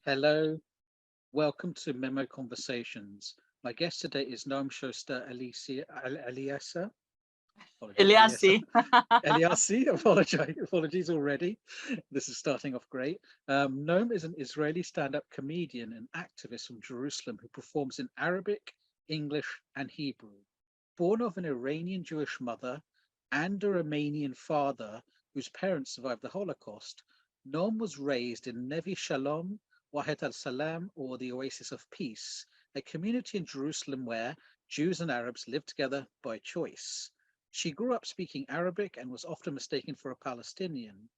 Hello, welcome to MEMO Conversations. My guest today is Noam Shuster-Eliassi. Eliassi. Eliassi, apologies already. This is starting off great. Noam is an Israeli stand-up comedian and activist from Jerusalem who performs in Arabic, English, and Hebrew. Born of an Iranian-Jewish mother and a Romanian father whose parents survived the Holocaust, Noam was raised in Neve Shalom, Wahat, as-Salam, or the Oasis of Peace, a community in Jerusalem where Jews and Arabs lived together by choice. She grew up speaking Arabic and was often mistaken for a Palestinian.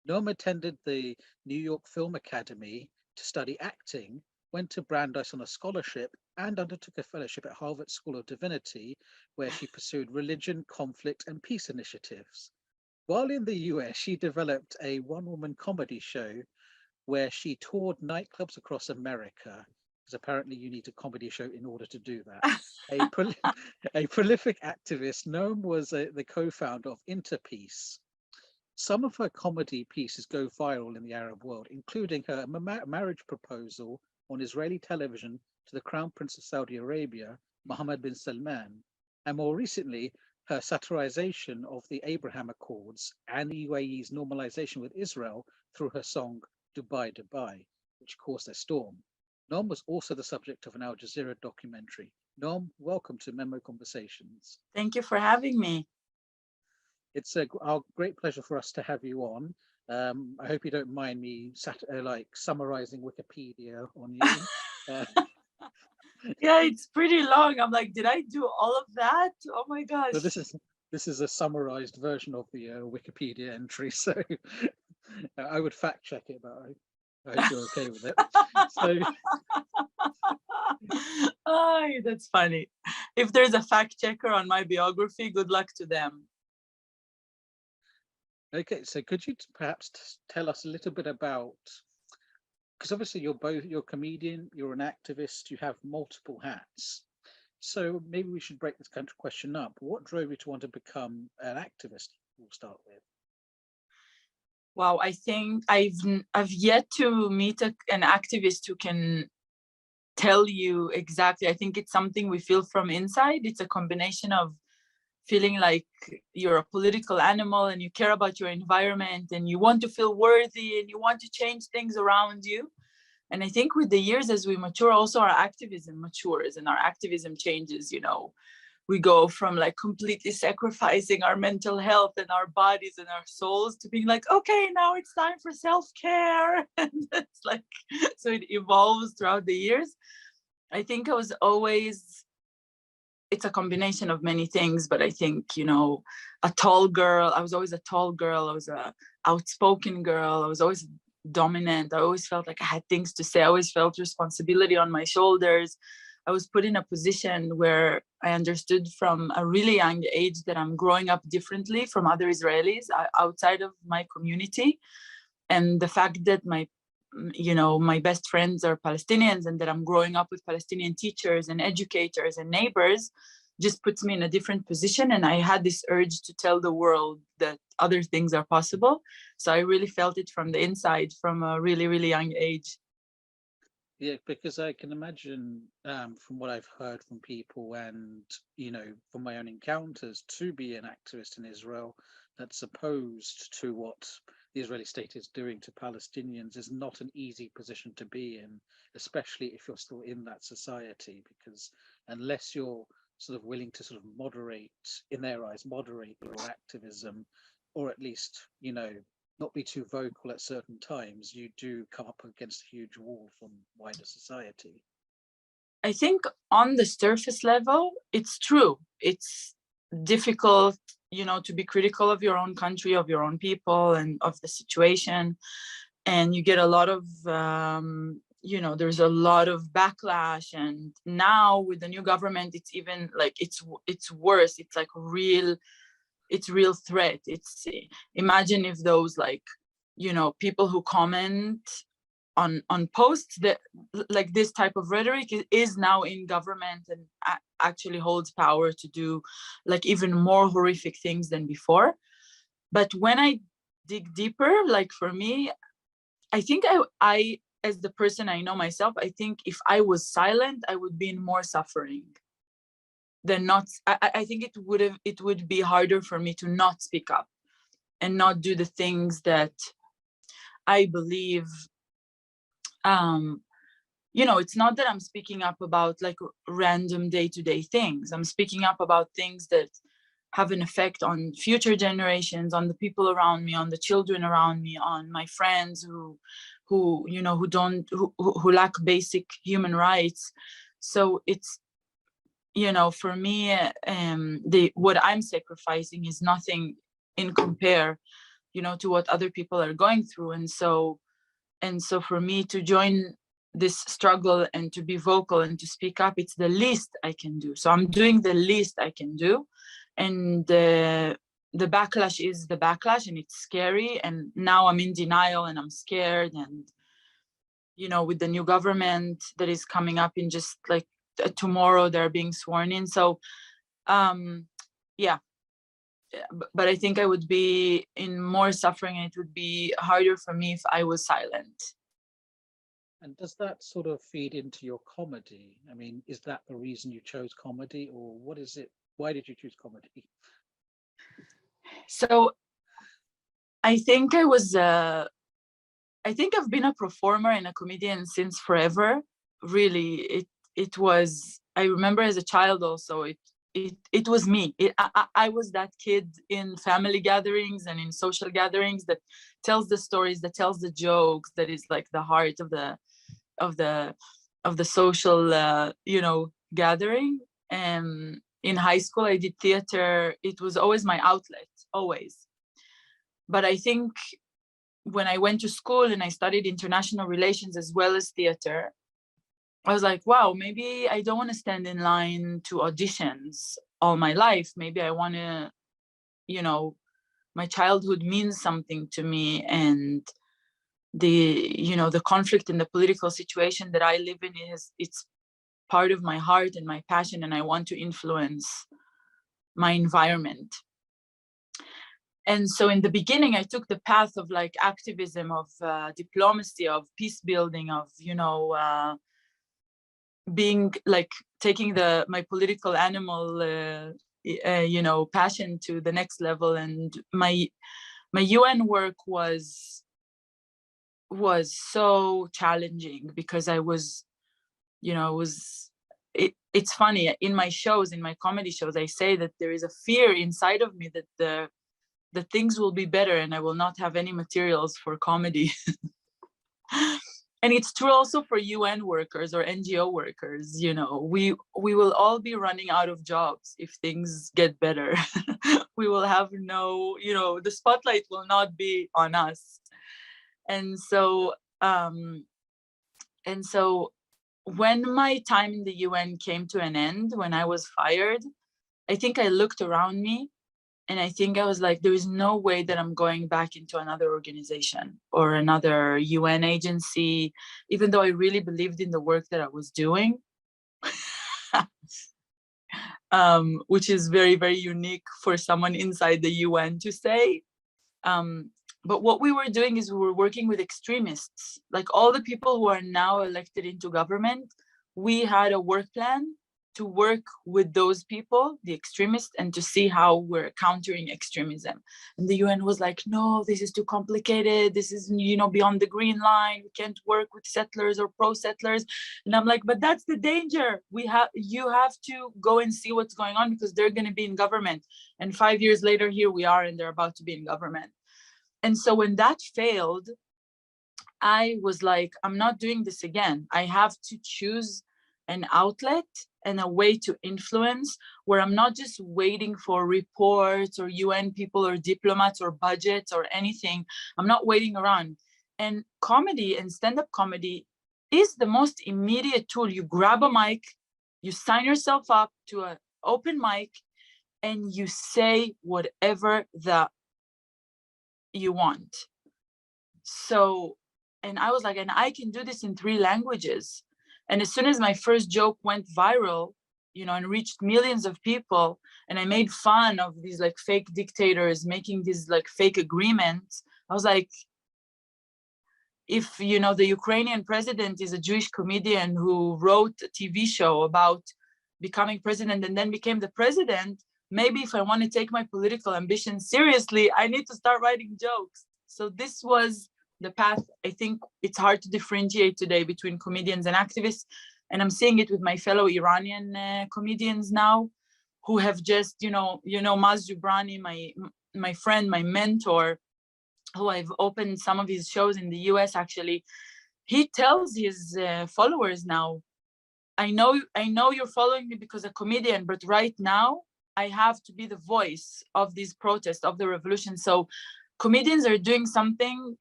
Noam attended the New York Film Academy to study acting, went to Brandeis on a scholarship, and undertook a fellowship at Harvard School of Divinity, where she pursued religion, conflict, and peace initiatives. While in the US, she developed a one-woman comedy show where she toured nightclubs across America, because apparently you need a comedy show in order to do that. A prolific activist, Noam was the co-founder of Interpeace. Some of her comedy pieces go viral in the Arab world, including her marriage proposal on Israeli television to the Crown Prince of Saudi Arabia, Mohammed bin Salman, and more recently, her satirisation of the Abraham Accords and the UAE's normalisation with Israel through her song Dubai, Dubai, which caused a storm. Noam was also the subject of an Al Jazeera documentary. Noam, welcome to MEMO Conversations. Thank you for having me. It's our great pleasure for us to have you on. I hope you don't mind me summarizing Wikipedia on you. Yeah, it's pretty long. I'm like, did I do all of that? Oh my gosh. So this is a summarized version of the Wikipedia entry. So I would fact check it, but I hope you're okay with it. So, oh, that's funny. If there's a fact checker on my biography, good luck to them. Okay, so could you perhaps tell us a little bit about, because obviously you're a comedian, you're an activist, you have multiple hats. So maybe we should break this kind of question up. What drove you to want to become an activist? We'll start with. Wow, I think I've yet to meet an activist who can tell you exactly. I think it's something we feel from inside. It's a combination of feeling like you're a political animal and you care about your environment and you want to feel worthy and you want to change things around you. And I think with the years as we mature, also our activism matures and our activism changes. We go from like completely sacrificing our mental health and our bodies and our souls to being like, okay, now it's time for self-care. And it's like, so it evolves throughout the years. I think it's a combination of many things, but I think, a tall girl, I was always a tall girl. I was a outspoken girl. I was always dominant. I always felt like I had things to say. I always felt responsibility on my shoulders. I was put in a position where I understood from a really young age that I'm growing up differently from other Israelis outside of my community. And the fact that my best friends are Palestinians and that I'm growing up with Palestinian teachers and educators and neighbors just puts me in a different position. And I had this urge to tell the world that other things are possible. So I really felt it from the inside from a really, really young age. Yeah, because I can imagine from what I've heard from people and, from my own encounters, to be an activist in Israel that's opposed to what the Israeli state is doing to Palestinians is not an easy position to be in, especially if you're still in that society, because unless you're sort of willing to sort of moderate, in their eyes, moderate your activism, or at least, not be too vocal at certain times, you do come up against a huge wall from wider society. I think on the surface level, it's true. It's difficult, to be critical of your own country, of your own people, and of the situation. And you get a lot of, there's a lot of backlash. And now with the new government, it's even like it's worse. It's like real threat. It's imagine if those people who comment on posts that like this type of rhetoric is now in government and actually holds power to do like even more horrific things than before. But when I dig deeper, like for me, I think I as the person I know myself, I think if I was silent, I would be in more suffering than not. I think it would be harder for me to not speak up and not do the things that I believe. It's not that I'm speaking up about like random day-to-day things. I'm speaking up about things that have an effect on future generations, on the people around me, on the children around me, on my friends who lack basic human rights. So it's, for me, what I'm sacrificing is nothing in compare, to what other people are going through. And so for me to join this struggle and to be vocal and to speak up, it's the least I can do. So I'm doing the least I can do. And the backlash is the backlash, and it's scary. And now I'm in denial and I'm scared. And, with the new government that is coming up in just like tomorrow, they're being sworn in. So, yeah. But I think I would be in more suffering, and it would be harder for me if I was silent. And does that sort of feed into your comedy? I mean, is that the reason you chose comedy, or what is it? Why did you choose comedy? So I think I've been a performer and a comedian since forever. Really, it was, I remember as a child also, it was me. I was that kid in family gatherings and in social gatherings that tells the stories, that tells the jokes, that is like the heart of the social gathering. And in high school I did theater. It was always my outlet, always. But I think when I went to school and I studied international relations as well as theater, I was like, wow, maybe I don't want to stand in line to auditions all my life. Maybe I want to, my childhood means something to me, and the conflict in the political situation that I live in it's part of my heart and my passion, and I want to influence my environment. And so in the beginning, I took the path of like activism, of diplomacy, of peace building, of, being like taking my political animal, passion to the next level. And my UN work was so challenging because I was, it's funny, in my comedy shows, I say that there is a fear inside of me that the things will be better and I will not have any materials for comedy. And it's true also for UN workers or NGO workers. We will all be running out of jobs if things get better. We will have no, the spotlight will not be on us. And so when my time in the UN came to an end, when I was fired, I think I looked around me and I think I was like, there is no way that I'm going back into another organization or another UN agency, even though I really believed in the work that I was doing, which is very, very unique for someone inside the UN to say. But what we were doing is we were working with extremists, like all the people who are now elected into government. We had a work plan to work with those people, the extremists, and to see how we're countering extremism. And the UN was like, no, this is too complicated. This is, beyond the green line. We can't work with settlers or pro-settlers. And I'm like, but that's the danger. You have to go and see what's going on because they're going to be in government. And 5 years later, here we are, and they're about to be in government. And so when that failed, I was like, I'm not doing this again. I have to choose an outlet and a way to influence where I'm not just waiting for reports or UN people or diplomats or budgets or anything. I'm not waiting around. And comedy and stand-up comedy is the most immediate tool. You grab a mic, you sign yourself up to an open mic, and you say whatever you want. So, and I was like, and I can do this in 3 languages. And as soon as my first joke went viral, and reached millions of people, and I made fun of these like fake dictators making these like fake agreements, I was like, if, you know, the Ukrainian president is a Jewish comedian who wrote a TV show about becoming president and then became the president, maybe if I want to take my political ambition seriously, I need to start writing jokes. So this was the path. I think it's hard to differentiate today between comedians and activists. And I'm seeing it with my fellow Iranian comedians now, who have just, Maz Jubrani, my friend, my mentor, who I've opened some of his shows in the US actually, he tells his followers now, I know you're following me because I'm a comedian, but right now I have to be the voice of these protests, of the revolution. So comedians are doing something,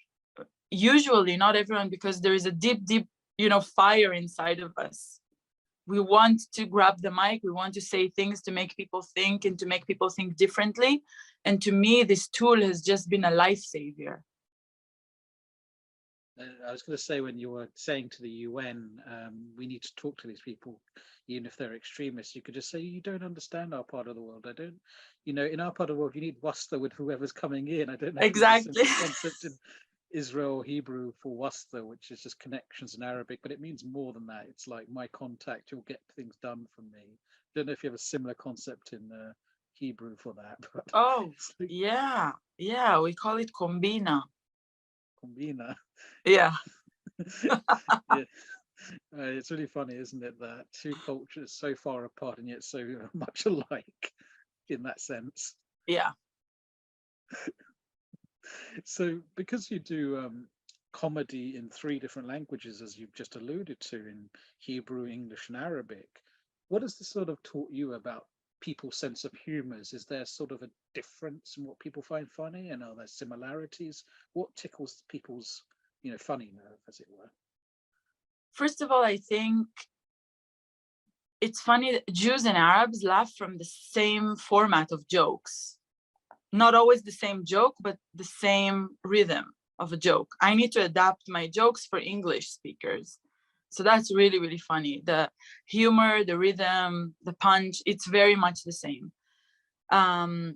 usually not everyone, because there is a deep, fire inside of us. We want to grab the mic. We want to say things to make people think and to make people think differently. And to me, this tool has just been a lifesaver. I was going to say, when you were saying to the UN, we need to talk to these people, even if they're extremists, you could just say, you don't understand our part of the world. I don't, in our part of the world, you need wasta with whoever's coming in. I don't know. Exactly. Concept in Israel Hebrew for wasta, which is just connections in Arabic, but it means more than that. It's like my contact, you'll get things done from me. Don't know if you have a similar concept in Hebrew for that. But oh, yeah, we call it kombina. Kombina. Yeah. Yeah. It's really funny, isn't it, that two cultures so far apart and yet so much alike in that sense. Yeah. So because you do comedy in 3 different languages, as you've just alluded to, in Hebrew, English and Arabic, what has this sort of taught you about people's sense of humor? Is there sort of a difference in what people find funny, and are there similarities? What tickles people's funny nerve, as it were? First of all, I think it's funny that Jews and Arabs laugh from the same format of jokes. Not always the same joke, but the same rhythm of a joke. I need to adapt my jokes for English speakers. So that's really, really funny. The humor, the rhythm, the punch, it's very much the same. I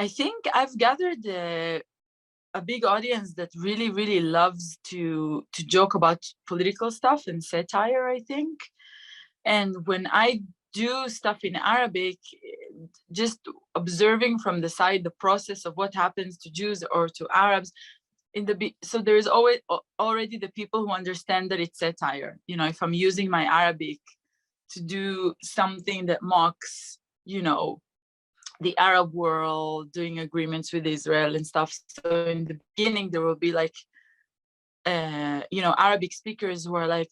think I've gathered a big audience that really, really loves to joke about political stuff and satire, I think. And when I do stuff in Arabic, just observing from the side the process of what happens to Jews or to Arabs, so there's always already the people who understand that it's satire. If I'm using my Arabic to do something that mocks, the Arab world, doing agreements with Israel and stuff. So in the beginning, there will be like, Arabic speakers who are like,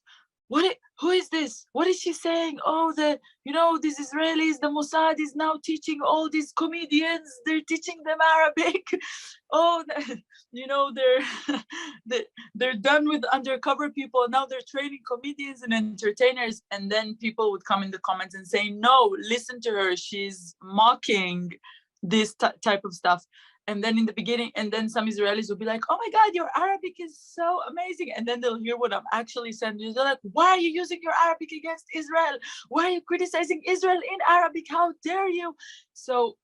who is this? What is she saying? Oh, these Israelis, the Mossad is now teaching all these comedians, they're teaching them Arabic. Oh, they're done with undercover people. Now they're training comedians and entertainers. And then people would come in the comments and say, no, listen to her. She's mocking this type of stuff. And then in the beginning, and then some Israelis will be like, oh my God, your Arabic is so amazing. And then they'll hear what I'm actually saying. They're like, why are you using your Arabic against Israel? Why are you criticizing Israel in Arabic? How dare you? So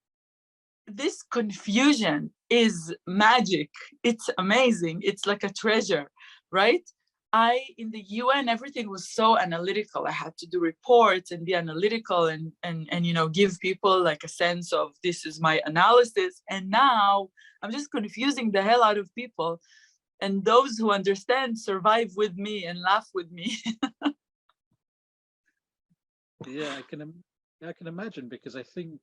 this confusion is magic. It's amazing. It's like a treasure, right? In the UN, everything was so analytical. I had to do reports and be analytical and give people like a sense of this is my analysis. And now I'm just confusing the hell out of people. And those who understand survive with me and laugh with me. Yeah, I can imagine, because I think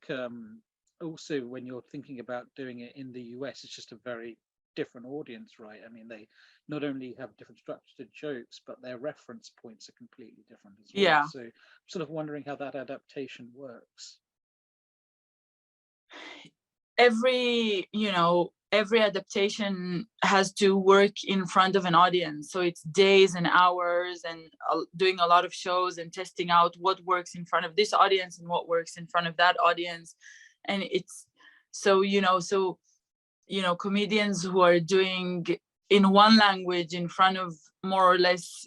also when you're thinking about doing it in the US, it's just a very different audience, right? I mean, they not only have different structured jokes, but their reference points are completely different as well. Yeah. So I'm sort of wondering how that adaptation works. Every adaptation has to work in front of an audience. So it's days and hours and doing a lot of shows and testing out what works in front of this audience and what works in front of that audience. And it's comedians who are doing in one language in front of more or less,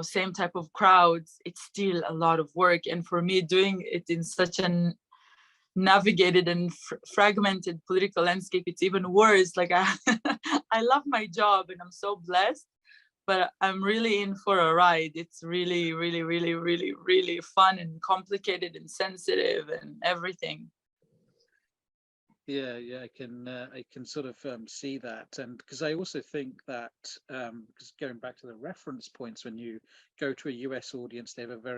same type of crowds, it's still a lot of work. And for me, doing it in such an navigated and fragmented political landscape, it's even worse. Like I love my job and I'm so blessed, but I'm really in for a ride. It's really, really, really, really, really fun and complicated and sensitive and everything. Yeah, I can sort of see that, and because I also think that because going back to the reference points, when you go to a US audience, they have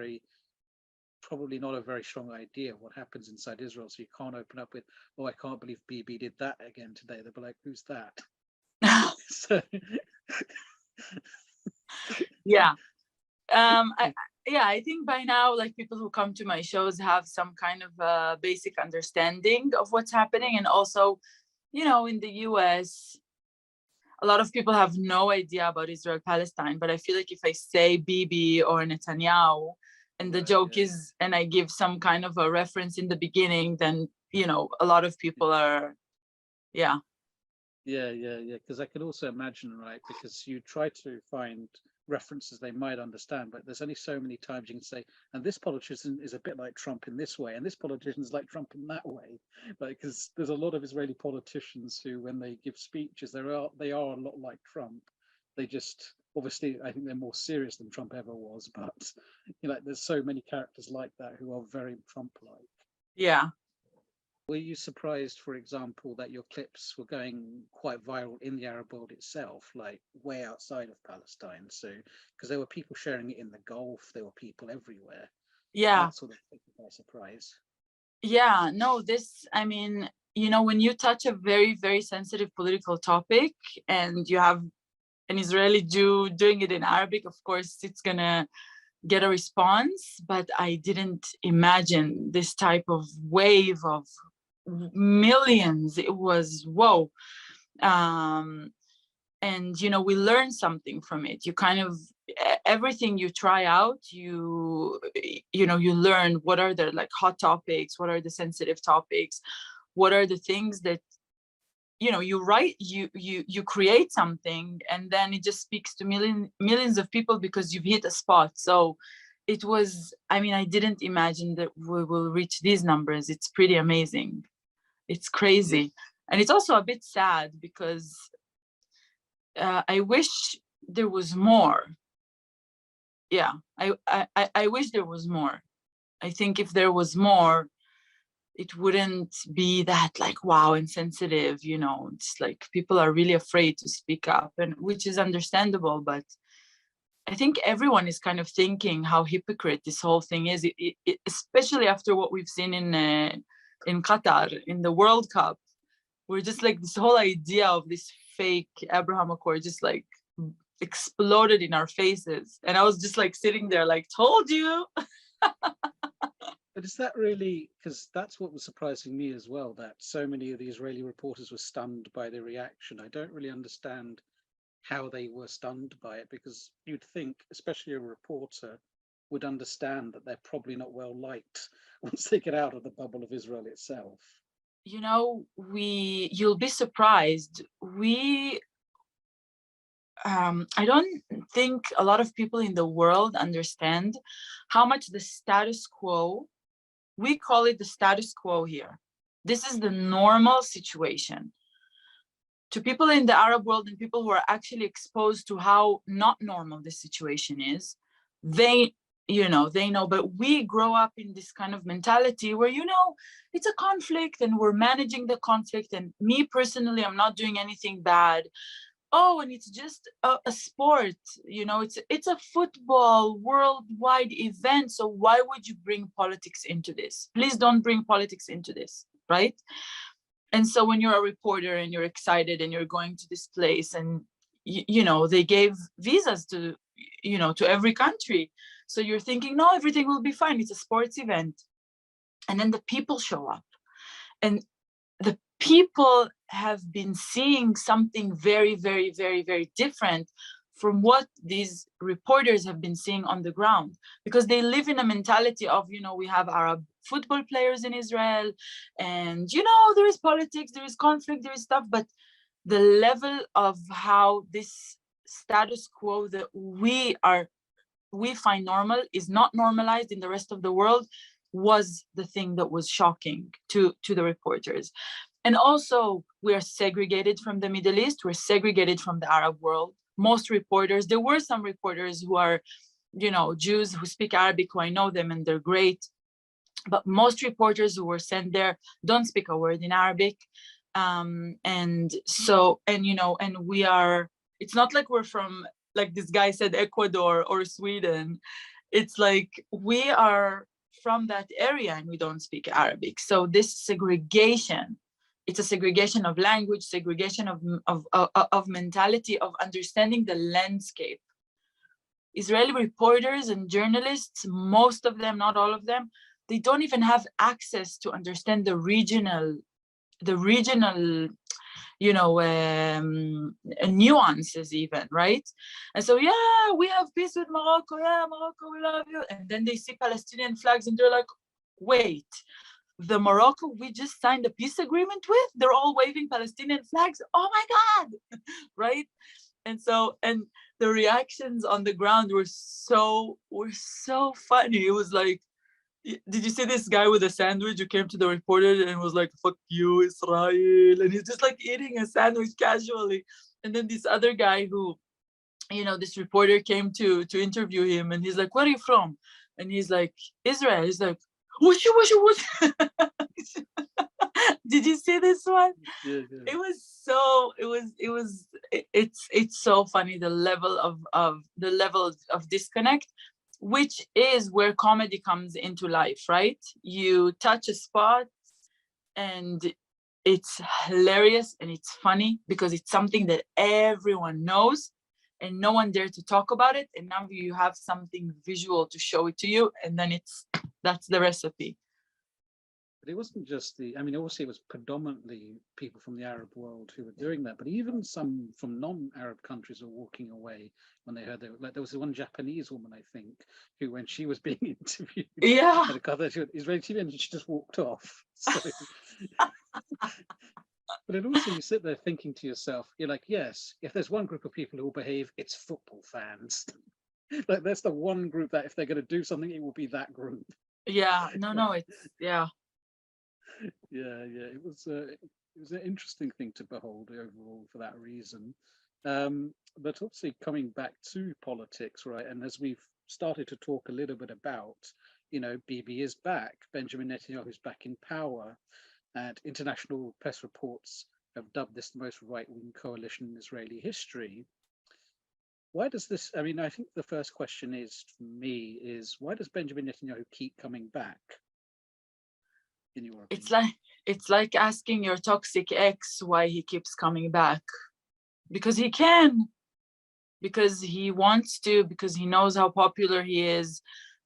probably not a very strong idea of what happens inside Israel. So you can't open up with, "Oh, I can't believe Bibi did that again today." They'll be like, "Who's that?" So Yeah. I think by now, like, people who come to my shows have some kind of basic understanding of what's happening. And also, in the US, a lot of people have no idea about Israel-Palestine, but I feel like if I say Bibi or Netanyahu, and the joke is, and I give some kind of a reference in the beginning, then, a lot of people are, yeah. Yeah. Because I can also imagine, right? Because you try to find references they might understand, but there's only so many times you can say, and this politician is a bit like Trump in this way, and this politician is like Trump in that way. Like, because there's a lot of Israeli politicians who, when they give speeches, they are a lot like Trump. They just, obviously, I think they're more serious than Trump ever was, but there's so many characters like that who are very Trump-like. Yeah. Were you surprised, for example, that your clips were going quite viral in the Arab world itself, like way outside of Palestine? So, because there were people sharing it in the Gulf, there were people everywhere. Yeah. That sort of took me by surprise. Yeah, no, I mean, when you touch a very, very sensitive political topic and you have an Israeli Jew doing it in Arabic, of course, it's gonna get a response. But I didn't imagine this type of wave of millions. It was whoa. And we learn something from it. You kind of, everything you try out, you learn what are the, like, hot topics, what are the sensitive topics, what are the things that you write, you create something, and then it just speaks to millions of people because you've hit a spot. So it was, I mean, I didn't imagine that we will reach these numbers. It's pretty amazing. It's crazy. Yeah. And it's also a bit sad because I wish there was more. Yeah, I wish there was more. I think if there was more, it wouldn't be that, like, wow, insensitive. It's like people are really afraid to speak up, and which is understandable. But I think everyone is kind of thinking how hypocrite this whole thing is, especially after what we've seen in Qatar in the World Cup. We're just like, this whole idea of this fake Abraham Accord just like exploded in our faces. And I was just like sitting there like, told you. But is that really, because that's what was surprising me as well, that so many of the Israeli reporters were stunned by the reaction. I don't really understand how they were stunned by it, because you'd think, especially a reporter, would understand that they're probably not well liked once they get out of the bubble of Israel itself. You'll be surprised. I don't think a lot of people in the world understand how much the status quo, we call it the status quo here. This is the normal situation. To people in the Arab world and people who are actually exposed to how not normal this situation is, they know, but we grow up in this kind of mentality where, it's a conflict and we're managing the conflict. And me personally, I'm not doing anything bad. Oh, and it's just a sport, it's a football worldwide event. So why would you bring politics into this? Please don't bring politics into this, right? And so when you're a reporter and you're excited and you're going to this place, and they gave visas to every country, so you're thinking, no, everything will be fine, it's a sports event. And then the people show up, and the people have been seeing something very, very, very, very different from what these reporters have been seeing on the ground, because they live in a mentality of, we have Arab football players in Israel, and there is politics, there is conflict, there is stuff, but the level of how this status quo that we find normal is not normalized in the rest of the world was the thing that was shocking to the reporters. And also, we're segregated from the Middle East, we're segregated from the Arab world. most reporters, there were some reporters who are, you know, Jews who speak Arabic, who I know them and they're great, but most reporters who were sent there don't speak a word in Arabic. And so, and, you know, and we are, it's not like we're from, like this guy said, Ecuador or Sweden. It's like we are from that area and we don't speak Arabic. So this segregation, it's a segregation of language, segregation of mentality, of understanding the landscape. Israeli reporters and journalists, most of them, not all of them, they don't even have access to understand the regional, you know, nuances even, right? And so, yeah, we have peace with Morocco, yeah, Morocco, we love you. And then they see Palestinian flags and they're like, wait, the Morocco we just signed a peace agreement with, they're all waving Palestinian flags, oh my God, right? And so, and the reactions on the ground were so funny. It was like, did you see this guy with a sandwich who came to the reporter and was like, fuck you, Israel? And he's just like eating a sandwich casually. And then this other guy who, you know, this reporter came to interview him and he's like, where are you from? And he's like, Israel. He's like, whoosh, whoosh, whoosh. Did you see this one? Yeah. It was so, it's so funny, the level of disconnect, which is where comedy comes into life, right? You touch a spot and it's hilarious and it's funny because it's something that everyone knows and no one dared to talk about it. And now you have something visual to show it to you. And then that's the recipe. But it wasn't just the, I mean, obviously it was predominantly people from the Arab world who were doing that, but even some from non-Arab countries were walking away when they heard like there was one Japanese woman, I think, who when she was being interviewed, yeah, at a Israeli TV, and she just walked off. So, but then also you sit there thinking to yourself, you're like, yes, if there's one group of people who will behave, it's football fans. Like that's the one group that if they're going to do something, it will be that group. Yeah, no, it's, yeah. Yeah, it was an interesting thing to behold overall for that reason. But obviously coming back to politics, right? And as we've started to talk a little bit about, you know, Bibi is back, Benjamin Netanyahu is back in power, and international press reports have dubbed this the most right-wing coalition in Israeli history. Why does this, I mean, I think the first question is, for me, is why does Benjamin Netanyahu keep coming back? In your opinion? It's like asking your toxic ex why he keeps coming back. Because he can, because he wants to, because he knows how popular he is,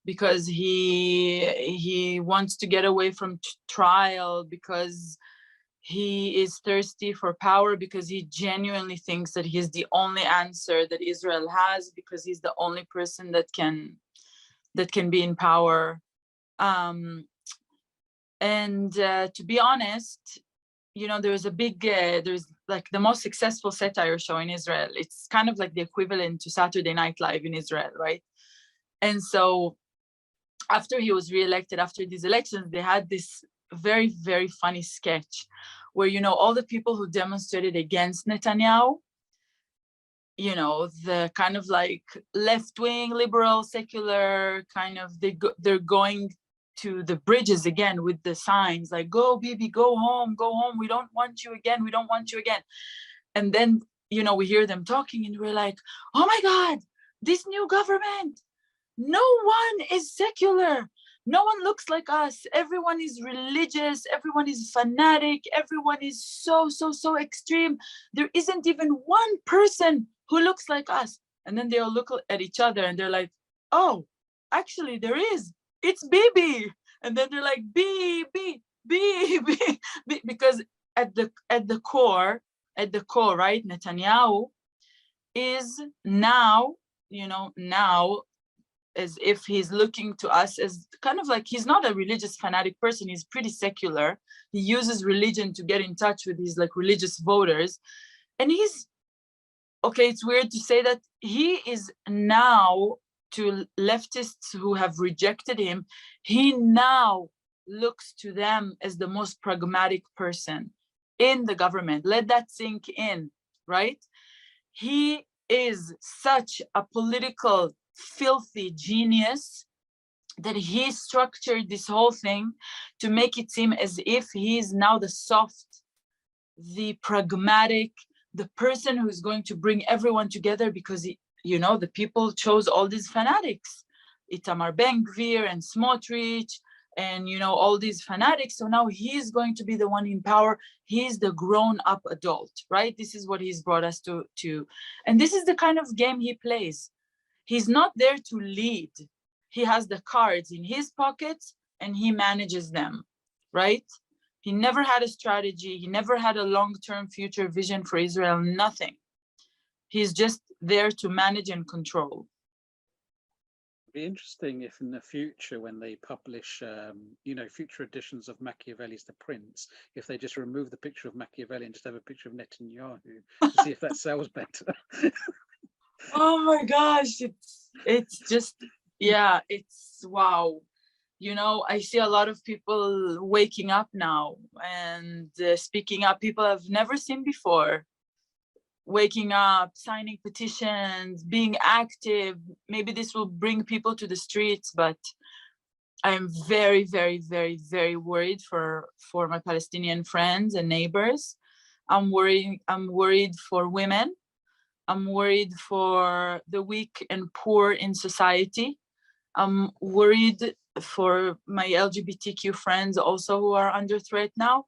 because he wants to get away from trial, because he is thirsty for power, because he genuinely thinks that he's the only answer that Israel has, because he's the only person that can be in power. And to be honest, you know, there's like the most successful satire show in Israel. It's kind of like the equivalent to Saturday Night Live in Israel, right? And so after he was reelected, after these elections, they had this very, very funny sketch where, you know, all the people who demonstrated against Netanyahu, you know, the kind of like left-wing, liberal, secular kind of, they're going to the bridges again with the signs like, go Bibi, go home, we don't want you again, we don't want you again. And then, you know, we hear them talking and we're like, oh my God, this new government, no one is secular, no one looks like us, everyone is religious, everyone is fanatic, everyone is so extreme, there isn't even one person who looks like us. And then they'll look at each other and they're like, oh, actually there is, it's Bibi. And then they're like, Bibi, because at the core, right, Netanyahu is now, you know, now as if he's looking to us as kind of like, he's not a religious fanatic person, he's pretty secular. He uses religion to get in touch with his like religious voters. And he's, okay, it's weird to say that, he is now, to leftists who have rejected him, he now looks to them as the most pragmatic person in the government. Let that sink in, right? He is such a political filthy genius that he structured this whole thing to make it seem as if he is now the soft, the pragmatic, the person who's going to bring everyone together, because he, you know, the people chose all these fanatics, Itamar Ben-Gvir and Smotrich, and you know, all these fanatics. So now he's going to be the one in power. He's the grown-up adult, right? This is what he's brought us to, and this is the kind of game he plays. He's not there to lead. He has the cards in his pockets and he manages them, right? He never had a strategy. He never had a long-term future vision for Israel, nothing. He's just there to manage and control. It'd be interesting if in the future, when they publish, you know, future editions of Machiavelli's The Prince, if they just remove the picture of Machiavelli and just have a picture of Netanyahu to see if that sells better. Oh my gosh, it's just, yeah, it's wow. You know, I see a lot of people waking up now and speaking up, people I've never seen before, waking up, signing petitions, being active. Maybe this will bring people to the streets, but I'm very, very, very, very worried for my Palestinian friends and neighbors. I'm worried for women. I'm worried for the weak and poor in society. I'm worried for my LGBTQ friends also who are under threat now.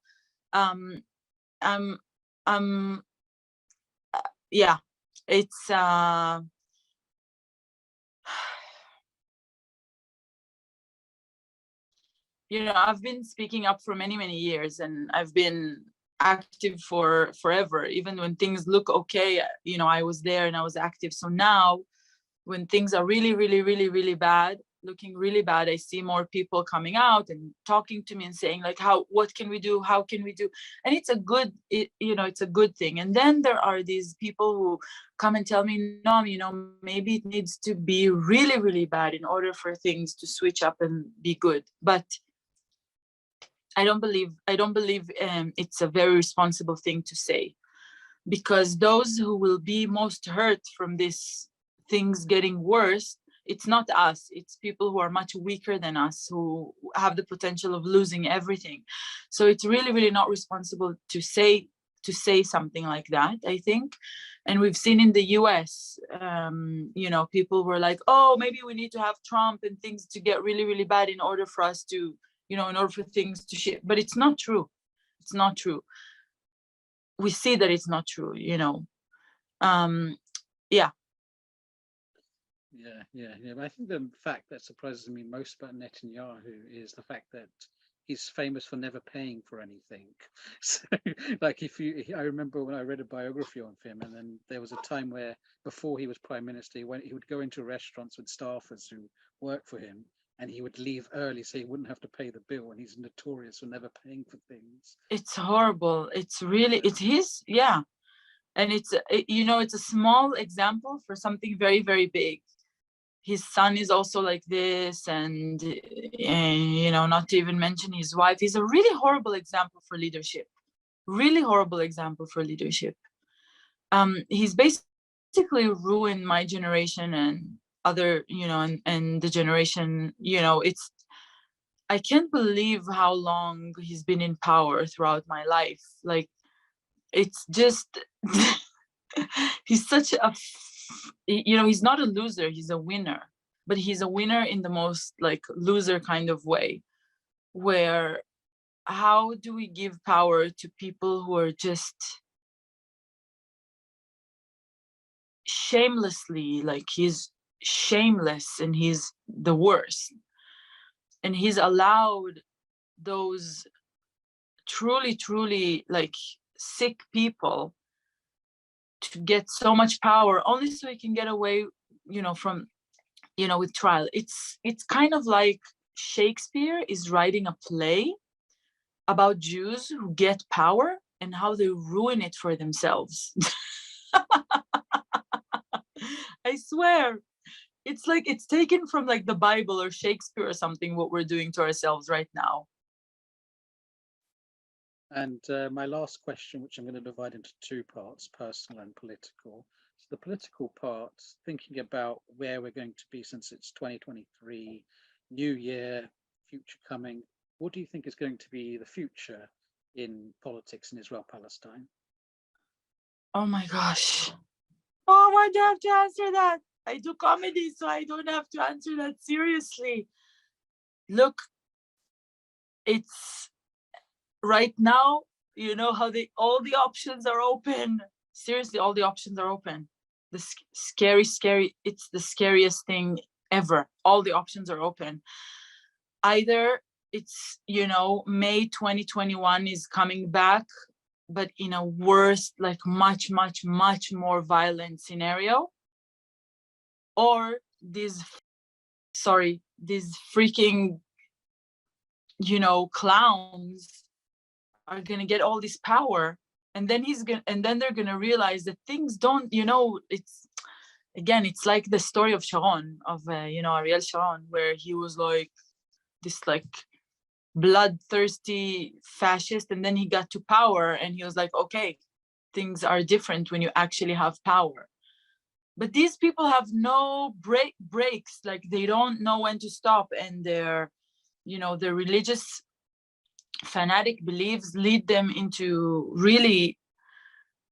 Yeah, it's you know, I've been speaking up for many, many years, and I've been active for forever. Even when things look okay, you know, I was there and I was active. So now when things are really, really, really, really bad, looking really bad, I see more people coming out and talking to me and saying like, what can we do? How can we do? And it's a good, you know, it's a good thing. And then there are these people who come and tell me, no, you know, maybe it needs to be really, really bad in order for things to switch up and be good. But I don't believe it's a very responsible thing to say, because those who will be most hurt from this things getting worse, it's not us, it's people who are much weaker than us, who have the potential of losing everything. So it's really, really not responsible to say something like that, I think. And we've seen in the US, you know, people were like, oh, maybe we need to have Trump and things to get really, really bad in order for us to, you know, in order for things to shift. But it's not true. It's not true. We see that it's not true, you know. Yeah. But I think the fact that surprises me most about Netanyahu is the fact that he's famous for never paying for anything. So, like, I remember when I read a biography on him, and then there was a time where before he was prime minister, when he would go into restaurants with staffers who worked for him, and he would leave early so he wouldn't have to pay the bill, and he's notorious for never paying for things. It's horrible. It's really, it's his, yeah. And it's, you know, it's a small example for something very, very big. His son is also like this, and you know, not to even mention his wife. He's a really horrible example for leadership. Really horrible example for leadership. He's basically ruined my generation and other, you know, and the generation, you know, it's, I can't believe how long he's been in power throughout my life. Like, it's just, he's such a, you know, he's not a loser, he's a winner, but he's a winner in the most like loser kind of way, where how do we give power to people who are just shamelessly, like, he's shameless and he's the worst, and he's allowed those truly, truly like sick people to get so much power only so he can get away, you know, from, you know, with trial. It's kind of like Shakespeare is writing a play about Jews who get power and how they ruin it for themselves. I swear, it's like it's taken from like the Bible or Shakespeare or something, what we're doing to ourselves right now. And my last question, which I'm going to divide into two parts, personal and political. So the political part, thinking about where we're going to be since it's 2023, new year, future coming, what do you think is going to be the future in politics in Israel-Palestine? Oh my gosh. Oh, why do I have to answer that? I do comedy, so I don't have to answer that seriously. Look, it's right now, you know how all the options are open. Seriously, all the options are open. The scary, it's the scariest thing ever. All the options are open. Either it's, you know, May 2021 is coming back, but in a worse, like much more violent scenario, or these freaking, you know, clowns are gonna get all this power, and then they're gonna realize that things don't, you know, it's like the story of Sharon, of you know, Ariel Sharon, where he was like this like bloodthirsty fascist, and then he got to power and he was like, okay, things are different when you actually have power. But these people have no breaks, like they don't know when to stop, and their, you know, their religious fanatic beliefs lead them into really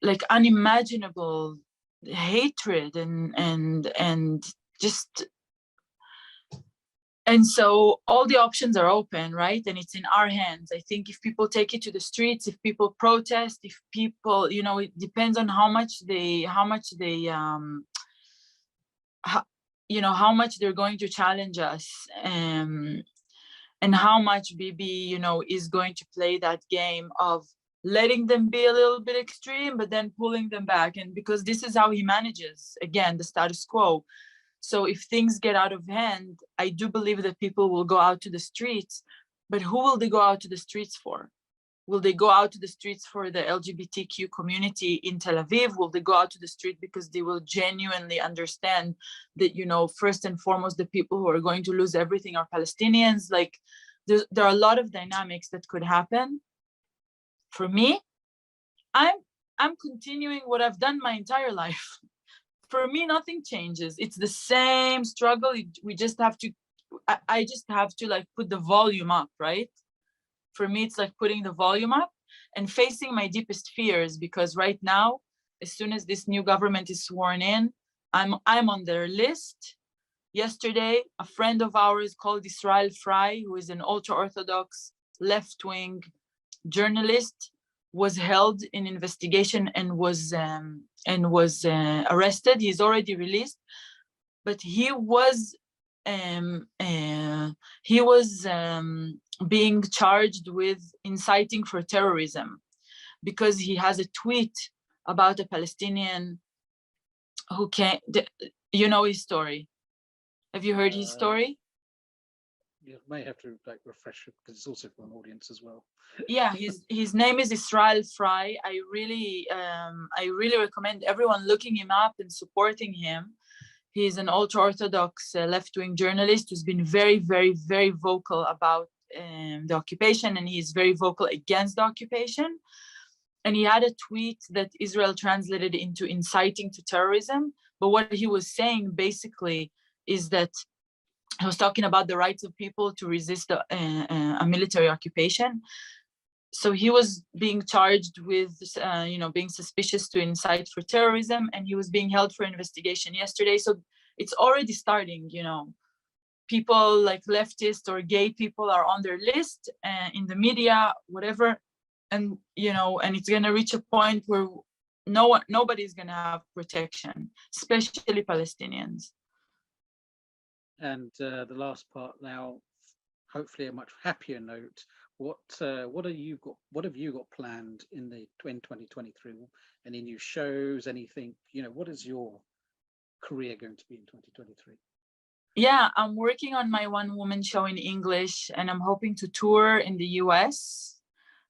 like unimaginable hatred and just, and so all the options are open, right? And it's in our hands. I think if people take it to the streets, if people protest, if people, you know, it depends on how much they you know, how much they're going to challenge us, and how much Bibi, you know, is going to play that game of letting them be a little bit extreme, but then pulling them back. And because this is how he manages, again, the status quo. So if things get out of hand, I do believe that people will go out to the streets, but who will they go out to the streets for? Will they go out to the streets for the LGBTQ community in Tel Aviv? Will they go out to the street because they will genuinely understand that, you know, first and foremost, the people who are going to lose everything are Palestinians? Like, there are a lot of dynamics that could happen. For me, I'm continuing what I've done my entire life. For me, nothing changes. It's the same struggle. We just have to, I just have to like put the volume up, right? For me, it's like putting the volume up and facing my deepest fears, because right now, as soon as this new government is sworn in, I'm on their list. Yesterday, a friend of ours called Israel Fry, who is an ultra-Orthodox left-wing journalist, was held in investigation and was arrested. He's already released, but he was being charged with inciting for terrorism because he has a tweet about a Palestinian who came. You know his story. Have you heard his story? You may have to like refresh it because it's also for an audience as well. Yeah, his name is Israel Fry. I really recommend everyone looking him up and supporting him. He's an ultra-Orthodox left-wing journalist who's been very, very, very vocal about the occupation, and he's very vocal against the occupation. And he had a tweet that Israel translated into inciting to terrorism. But what he was saying basically is that he was talking about the rights of people to resist a military occupation. So he was being charged with, you know, being suspicious to incite for terrorism, and he was being held for investigation yesterday. So it's already starting, you know. People like leftist or gay people are on their list in the media, whatever, and you know, and it's gonna reach a point where nobody's gonna have protection, especially Palestinians. And the last part now, hopefully a much happier note. What have you got planned in 2023? Any new shows? Anything? You know, what is your career going to be in 2023? Yeah, I'm working on my one-woman show in English, and I'm hoping to tour in the US.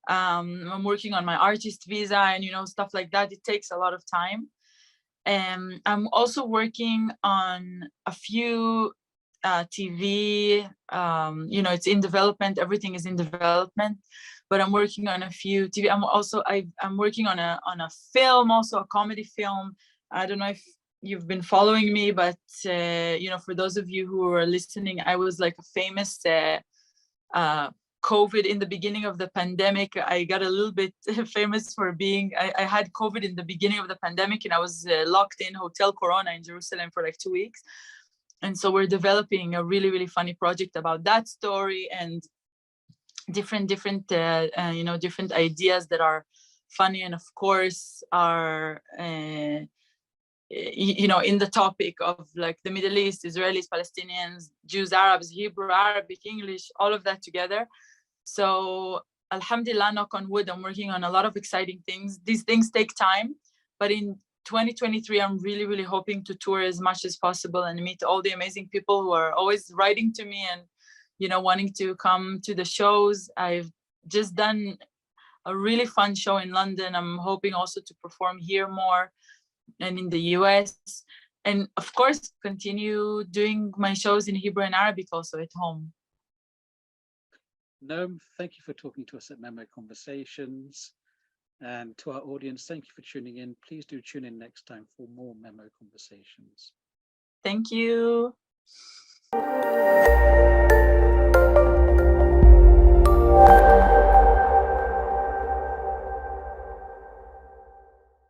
I'm working on my artist visa and, you know, stuff like that. It takes a lot of time. I'm also working on a few TV, you know, it's in development. Everything is in development, but I'm working on a few TV. I'm working on a film, also a comedy film. I don't know if you've been following me, but you know, for those of you who are listening, I was like a famous COVID in the beginning of the pandemic. I got a little bit famous for being, I had COVID in the beginning of the pandemic, and I was locked in Hotel Corona in Jerusalem for like 2 weeks. And so we're developing a really, really funny project about that story, and different you know, different ideas that are funny, and of course are you know, in the topic of like the Middle East, Israelis, Palestinians, Jews, Arabs, Hebrew, Arabic, English, all of that together. So alhamdulillah, knock on wood, I'm working on a lot of exciting things. These things take time, but in 2023, I'm really, really hoping to tour as much as possible and meet all the amazing people who are always writing to me and, you know, wanting to come to the shows. I've just done a really fun show in London. I'm hoping also to perform here more and in the US. And of course, continue doing my shows in Hebrew and Arabic also at home. Noam, thank you for talking to us at MEMO Conversations. And to our audience, thank you for tuning in. Please do tune in next time for more MEMO Conversations. Thank you.